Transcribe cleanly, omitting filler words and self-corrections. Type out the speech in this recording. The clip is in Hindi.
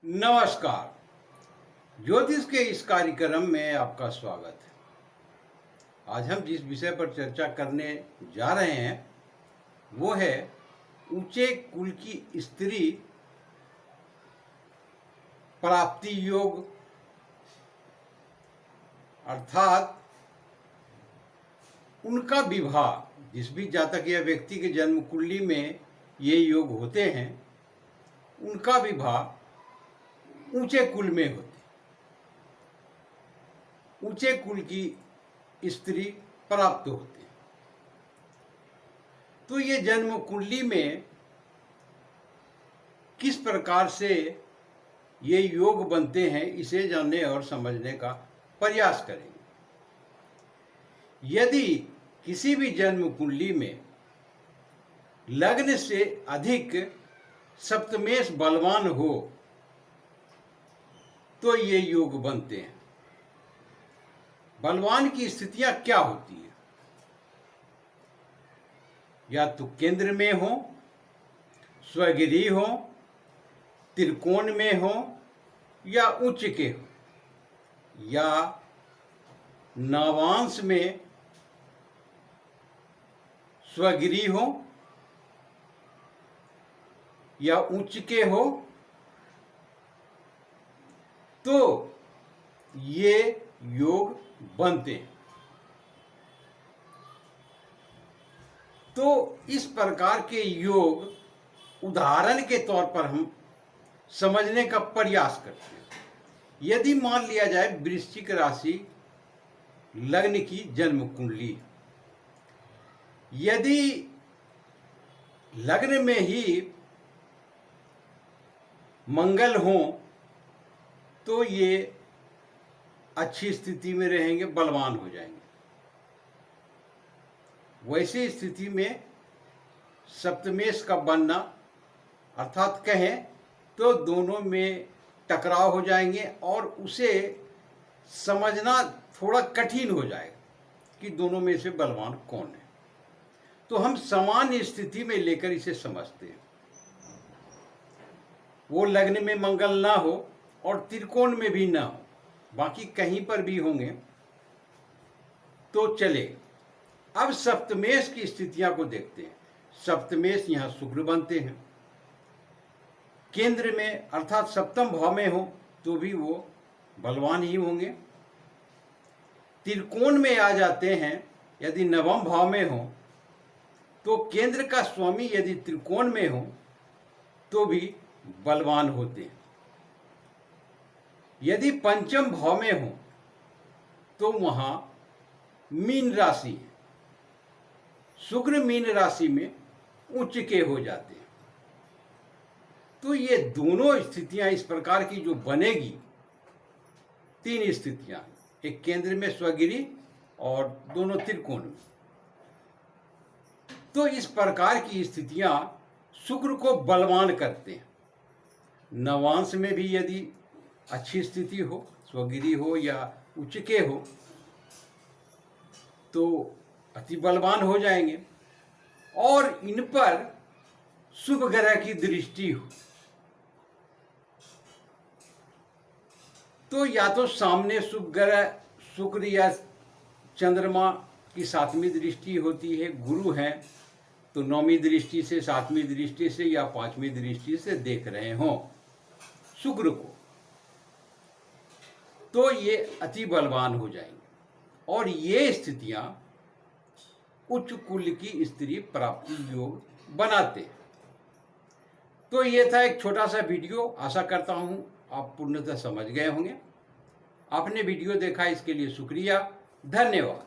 नमस्कार। ज्योतिष के इस कार्यक्रम में आपका स्वागत है। आज हम जिस विषय पर चर्चा करने जा रहे हैं वो है ऊंचे कुल की स्त्री प्राप्ति योग, अर्थात उनका विवाह, जिस भी जातक या व्यक्ति के जन्म कुंडली में ये योग होते हैं उनका विवाह ऊंचे कुल में होते, ऊंचे कुल की स्त्री प्राप्त होते। तो ये जन्म कुंडली में किस प्रकार से ये योग बनते हैं इसे जानने और समझने का प्रयास करेंगे। यदि किसी भी जन्म कुंडली में लग्न से अधिक सप्तमेश बलवान हो तो ये योग बनते हैं। बलवान की स्थितियां क्या होती है? या तो केंद्र में हो, स्वगिरी हो, त्रिकोण में हो या उच्च के हो, या नवांश में स्वगिरी हो या उच्च के हो, तो ये योग बनते हैं। तो इस प्रकार के योग उदाहरण के तौर पर हम समझने का प्रयास करते हैं। यदि मान लिया जाए वृश्चिक राशि लग्न की जन्म कुंडली, यदि लग्न में ही मंगल हो तो ये अच्छी स्थिति में रहेंगे, बलवान हो जाएंगे। वैसी स्थिति में सप्तमेश का बनना, अर्थात कहें तो दोनों में टकराव हो जाएंगे और उसे समझना थोड़ा कठिन हो जाएगा कि दोनों में से बलवान कौन है। तो हम सामान्य स्थिति में लेकर इसे समझते हैं। वो लग्न में मंगल ना हो और त्रिकोण में भी ना हो, बाकी कहीं पर भी होंगे तो चले। अब सप्तमेश की स्थितियां को देखते हैं। सप्तमेश यहां शुक्र बनते हैं, केंद्र में अर्थात सप्तम भाव में हो तो भी वो बलवान ही होंगे। त्रिकोण में आ जाते हैं, यदि नवम भाव में हो तो केंद्र का स्वामी यदि त्रिकोण में हो तो भी बलवान होते हैं। यदि पंचम भाव में हो तो वहां मीन राशि है, शुक्र मीन राशि में उच्च के हो जाते हैं। तो ये दोनों स्थितियां इस प्रकार की जो बनेगी, तीन स्थितियां, एक केंद्र में स्वगिरी और दोनों त्रिकोण में, तो इस प्रकार की स्थितियां शुक्र को बलवान करते हैं। नवांश में भी यदि अच्छी स्थिति हो, स्वगिरी हो या उच्च के हो, तो अति बलवान हो जाएंगे। और इन पर शुभ ग्रह की दृष्टि हो तो या तो सामने शुभ ग्रह शुक्र या चंद्रमा की सातवीं दृष्टि होती है, गुरु है तो नौवीं दृष्टि से, सातवीं दृष्टि से या पांचवीं दृष्टि से देख रहे हों शुक्र को, तो ये अति बलवान हो जाएंगे। और ये स्थितियां उच्च कुल की स्त्री प्राप्ति योग बनाते हैं। तो ये था एक छोटा सा वीडियो। आशा करता हूं आप पूर्णतः समझ गए होंगे। आपने वीडियो देखा इसके लिए शुक्रिया, धन्यवाद।